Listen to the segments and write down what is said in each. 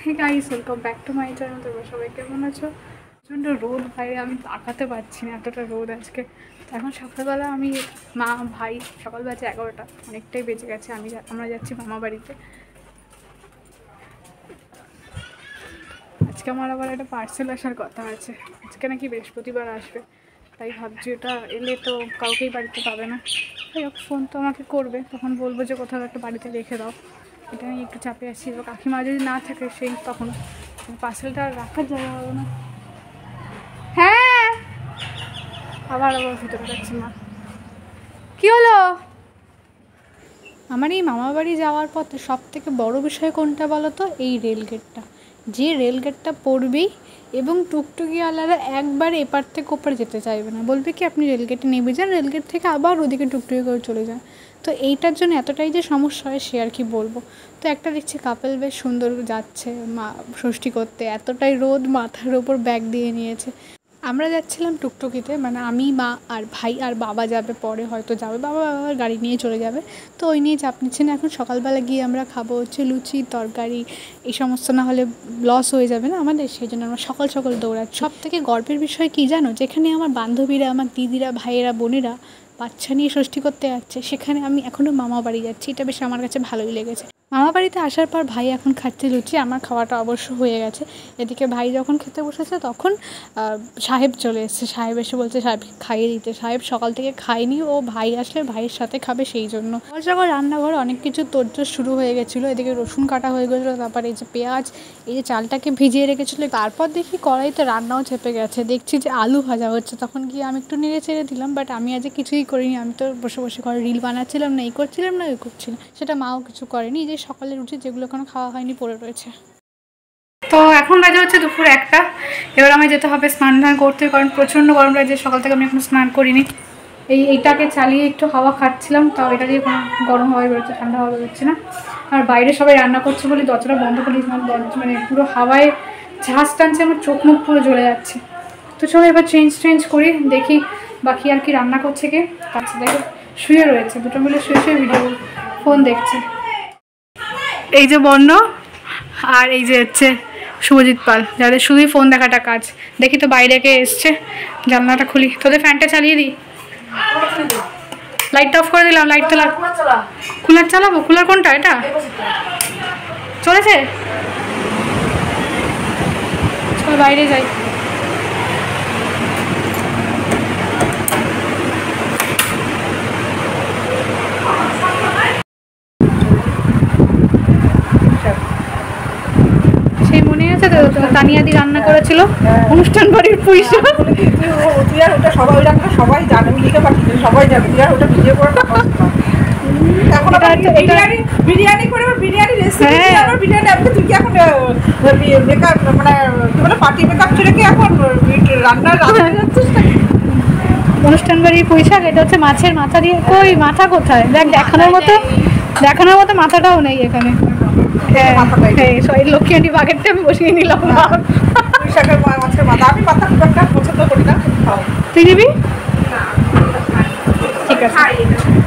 Hey guys, welcome back to my channel. তোমরা সবাই কেমন আছো? প্রচণ্ড রোদ বাইরে, আমি তাকাতে পারছি না, এতটা রোদ আজকে। তো এখন সকালবেলা আমি মা ভাই সকাল বাজে 11টা, অনেকটাই বেজে গেছে। আমরা যাচ্ছি মামা বাড়িতে। আজকে আমার আবার একটা পার্সেল আসার কথা আছে। আজকে নাকি বৃহস্পতিবার আসবে, তাই ভাবছি এটা এলে তো কাউকেই বাড়িতে পাবে না। তাই ফোন তো আমাকে করবে, তখন বলবো যে কোথাও একটা বাড়িতে রেখে দাও। এটা নিয়ে একটু চাপে আসছি। এবার কাকিমা যদি না থাকে সেই তখন পার্সেলটা রাখার জায়গা হবে না। হ্যাঁ, আবার ভিতরে যাচ্ছি মা। কি হলো? আমার এই মামা বাড়ি যাওয়ার পথে সব থেকে বড় বিষয় কোনটা বলো তো? এই রেলগেটটা। যে রেলগেটটা পড়বেই এবং টুকটুকিওয়ালারা একবার এপার থেকে ওপার যেতে চাইবে না, বলবে কি আপনি রেলগেটে নেমে যান, রেলগেট থেকে আবার ওদিকে টুকটুকি করে চলে যান। তো এইটার জন্য এতটাই যে সমস্যা হয় সে আর কি বলবো। তো একটা দেখছি কাপল বেশ সুন্দর যাচ্ছে মা ষষ্ঠী করতে, এতটাই রোদ, মাথার ওপর ব্যাগ দিয়ে নিয়েছে। আমরা যাচ্ছিলাম টুকটুকিতে, মানে আমি মা আর ভাই আর বাবা যাবে, পরে হয়তো যাবে বাবার গাড়ি নিয়ে চলে যাবে। তো ওই নিয়ে চাপ নিচ্ছে না। এখন সকালবেলা গিয়ে আমরা খাবো হচ্ছে লুচি তরকারি, এই সমস্ত না হলে লস হয়ে যাবে না আমাদের, সেই জন্য আমরা সকাল সকাল দৌড়াচ্ছি। সব থেকে গর্বের বিষয় কী জানো? যেখানে আমার বান্ধবীরা, আমার দিদিরা, ভাইয়েরা, বোনেরা বাচ্চা নিয়ে ষষ্ঠী করতে যাচ্ছে, সেখানে আমি এখনও মামা বাড়ি যাচ্ছি। এটা বেশ আমার কাছে ভালোই লেগেছে। মামা বাড়িতে আসার পর ভাই এখন খাচ্ছে লুচি, আমার খাওয়াটা অবশ্য হয়ে গেছে। এদিকে ভাই যখন খেতে বসেছে তখন সাহেব চলে এসেছে। সাহেব এসে বলছে সাহেবকে খাইয়ে দিতে। সাহেব সকাল থেকে খায়নি, ও ভাই আসলে ভাইয়ের সাথে খাবে সেই জন্য। সকাল রান্নাঘরে অনেক কিছু তোড়জোড় শুরু হয়ে গেছিলো। এদিকে রসুন কাটা হয়ে গেছিলো, তারপর এই যে পেঁয়াজ, এই যে চালটাকে ভিজিয়ে রেখেছিলো। তারপর দেখি কড়াইতে রান্নাও চেপে গেছে, দেখছি যে আলু ভাজা হচ্ছে। তখন গিয়ে আমি একটু নেড়ে চেড়ে দিলাম, বাট আমি আজ কিছুই করিনি। আমি তো বসে বসে ঘরে রিল বানাচ্ছিলাম, না এই করছিলাম না ওই করছিলাম। সেটা মাও কিছু করেনি। যে সকালের রুটি যেগুলো এখনো খাওয়া হয়নি পড়ে রয়েছে। তো এখন বাজে হচ্ছে দুপুর 1টা। এবার আমি যেতে হবে স্নান ধান করতে, কারণ প্রচণ্ড গরম লাগছে। সকাল থেকে আমি এখনো স্নান করিনি। এইটাকে চালিয়ে একটু হাওয়া খাচ্ছিলাম, তাও এটা দিয়ে কোনো গরম হাওয়া বেরোচ্ছে, ঠান্ডা হাওয়া বেরোচ্ছে না। আর বাইরে সবাই রান্না করছে বলে দরজাটা বন্ধ করে মানে পুরো হাওয়ায় ঝাঁজ টানছে, আমার চোখ মুখ পুরো জ্বলে যাচ্ছে। তো চলো এবার চেঞ্জ করি, দেখি বাকি আর কি রান্না করছে কে। আচ্ছা দেখো, শুয়ে রয়েছে দুটো মিলে, শুয়ে ভিডিও ফোন দেখছে। এই যে বন্য, আর এই যে হচ্ছে শুভজিৎ পাল, যাদের শুধুই ফোন দেখাটা কাজ। দেখি তো বাইরে কে এসছে, জানলাটা খুলি। তোদের ফ্যানটা চালিয়ে দিই, লাইটটা অফ করে দিলাম। লাইট তো কুলার চালাবো। কুলার কোনটা? এটা চলেছে, চল বাইরে যাই। সেই মনে আছে তো তানিয়াদি রান্না করেছিল অনুষ্ঠান বাড়ির পয়সা। সবাই জানে, লিখে পাঠিয়েছে, সবাই জানে। ওটা ভিডিও করে এখন বিরিয়ানি করে, বিরিয়ানি রেসিপি, বিরিয়ানি আপনি তুই কি এখন মেকআপ মানে কি বলে পার্টি মেকআপ ছেড়ে কি এখন রান্না যাচ্ছিস নাকি? অনুষ্ঠান বাড়ির পুঁইশাক, এটা হচ্ছে মাছের মাথা দিয়ে। কই মাথা কোথায়? দেখ, দেখানোর মতো মাথাটাও নেই এখানে। লক্ষ্মী আন্টি বাগেরটা আমি বসিয়ে নিলাম। পুঁইশাকের মাছের মাথা, আমি মাথা খুব একটা পছন্দ করি না। তুই নিবি? ঠিক আছে,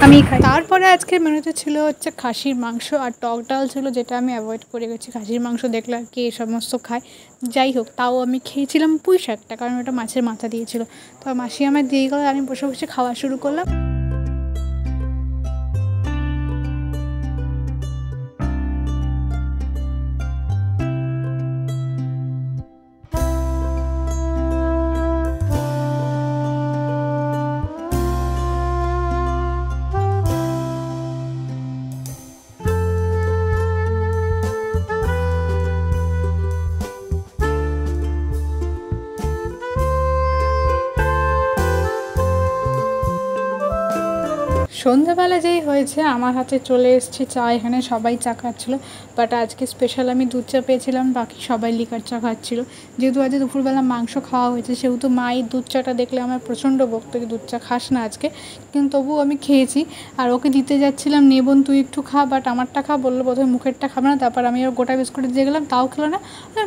আমি খাই। তারপরে আজকের মেনুতে ছিল হচ্ছে খাসির মাংস আর টক ডাল ছিল, যেটা আমি অ্যাভয়েড করে গেছি। খাসির মাংস দেখলে আর কি এই সমস্ত খায়। যাই হোক, তাও আমি খেয়েছিলাম পুঁই শাকটা, কারণ ওটা মাছের মাথা দিয়েছিল। তো মাসি আমার দিয়ে গেল, আমি বসে বসে খাওয়া শুরু করলাম। সন্ধ্যাবেলা যেই হয়েছে, আমার হাতে চলে এসছে চা। এখানে সবাই চা খাচ্ছিলো, বাট আজকে স্পেশাল আমি দুধ চা পেয়েছিলাম, বাকি সবাই লিকার চা খাচ্ছিলো। যেহেতু আজকে দুপুরবেলা মাংস খাওয়া হয়েছে, সেহেতু মাই দুধ চাটা দেখলে আমার প্রচণ্ড বকতো, দুধ চা খাস না আজকে, কিন্তু তবুও আমি খেয়েছি। আর ওকে দিতে যাচ্ছিলাম, নেবন তুই একটু খা, বাট আমারটা খা বললো। প্রথমে মুখেরটা খাবে না, তারপর আমি ওর গোটা বিস্কুট দিয়ে গেলাম, তাও খেলো না।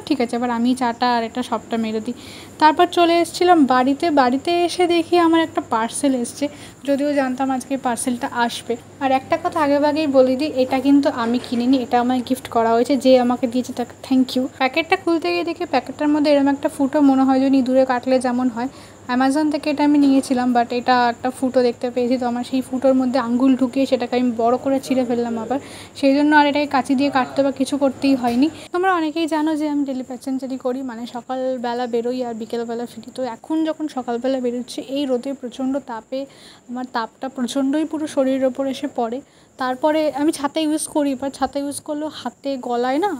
ঠিক আছে, এবার আমি চাটা আর এটা সবটা মেরে দিই। তারপর চলে এসেছিলাম বাড়িতে এসে দেখি আমার একটা পার্সেল এসছে। যদিও জানতাম আজকে পার্সেলটা আসবে। আর একটা কথা আগেভাগেই বলে দিই, এটা কিন্তু আমি কিনিনি, এটা আমায় গিফট করা হয়েছে। যে আমাকে দিয়েছে তাকে থ্যাংক ইউ। প্যাকেটটা খুলতে গিয়ে দেখি প্যাকেটটার মধ্যে এরকম একটা ফুটো মনে হয় যে ইঁদুরে কাটলে যেমন হয়। অ্যামাজন থেকে এটা আমি নিয়েছিলাম, বাট এটা একটা ফুটো দেখতে পেয়েছি, তো আমার সেই ফুটোর মধ্যে আঙ্গুল ঢুকিয়ে সেটাকে আমি বড় করে ছিঁড়ে ফেললাম আবার। সেই জন্য আর এটাকে কাঁচি দিয়ে কাটতে বা কিছু করতেই হয়নি। তোমরা অনেকেই জানো যে আমি ডেলি প্যাসেঞ্জারি করি, মানে সকালবেলা বেরোই আর বিকেলবেলা ফিরি। তো এখন যখন সকালবেলা বেরোচ্ছি এই রোদে প্রচণ্ড তাপে আমার তাপটা প্রচণ্ডই পুরো শরীরের ওপর এসে পড়ে। তারপরে আমি ছাতা ইউজ করি, বাট ছাতা ইউজ করলেও হাতে গলায় না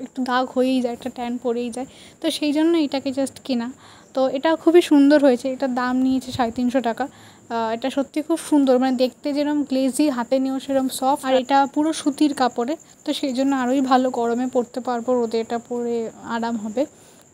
একটু দাগ হয়েই যায়, একটা ট্যান পড়েই যায়। তো সেই জন্য এটাকে জাস্ট কেনা। তো এটা খুবই সুন্দর হয়েছে, এটার দাম নিয়েছে 350 টাকা। এটা সত্যি খুব সুন্দর, মানে দেখতে যেরকম গ্লেজি, হাতে নিয়েও সেরকম সফট, আর এটা পুরো সুতির কাপড়ে। তো সেই জন্য আরোই ভালো, গরমে পরতে পারবো, রোদে এটা পরে আরাম হবে।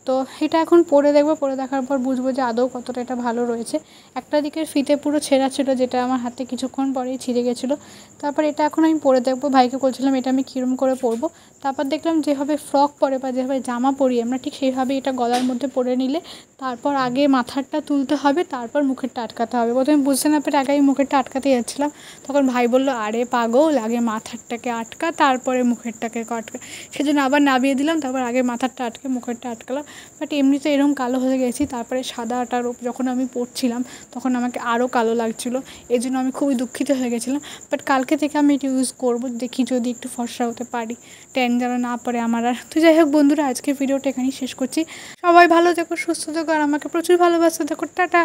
তো এটা এখন পরে দেখবো, পরে দেখার পর বুঝবো যে আদৌ কতটা এটা ভালো রয়েছে। একটা দিকের ফিতে পুরো ছেঁড়া ছিল, যেটা আমার হাতে কিছুক্ষণ পরেই ছিঁড়ে গেছিলো। তারপর এটা এখন আমি পরে দেখবো, ভাইকে বলছিলাম এটা আমি কীরকম করে পরবো। তারপর দেখলাম যেভাবে ফ্রক পরে বা যেভাবে জামা পরি আমরা, ঠিক সেইভাবে এটা গলার মধ্যে পরে নিলে তারপর আগে মাথারটা তুলতে হবে, তারপর মুখেরটা আটকাতে হবে। প্রথমে বুঝতে না পেরে আগে আমি মুখেরটা আটকাতে যাচ্ছিলাম, তখন ভাই বললো আরে পাগল, আগে মাথারটাকে আটকা তারপরে মুখেরটাকে আটকা। সেজন্য আবার নামিয়ে দিলাম, তারপর আগে মাথারটা আটকে মুখেরটা আটকালাম। বাট এমনিতে এরকম কালো হয়ে গেছি। তারপরে সাদাটার যখন আমি পরছিলাম তখন আমাকে আরও কালো লাগছিলো, এই জন্য আমি খুবই দুঃখিত হয়ে গেছিলাম। বাট কালকে থেকে আমি এটা ইউজ করবো, দেখি যদি একটু ফর্সা হতে পারি, ট্যান যেন না পড়ে আমার আর। তো যাই হোক বন্ধুরা, আজকে ভিডিওটা এখানেই শেষ করছি। সবাই ভালো থেকো, সুস্থ থেকো, আর আমাকে প্রচুর ভালোবাসতে থেকো। টাটা।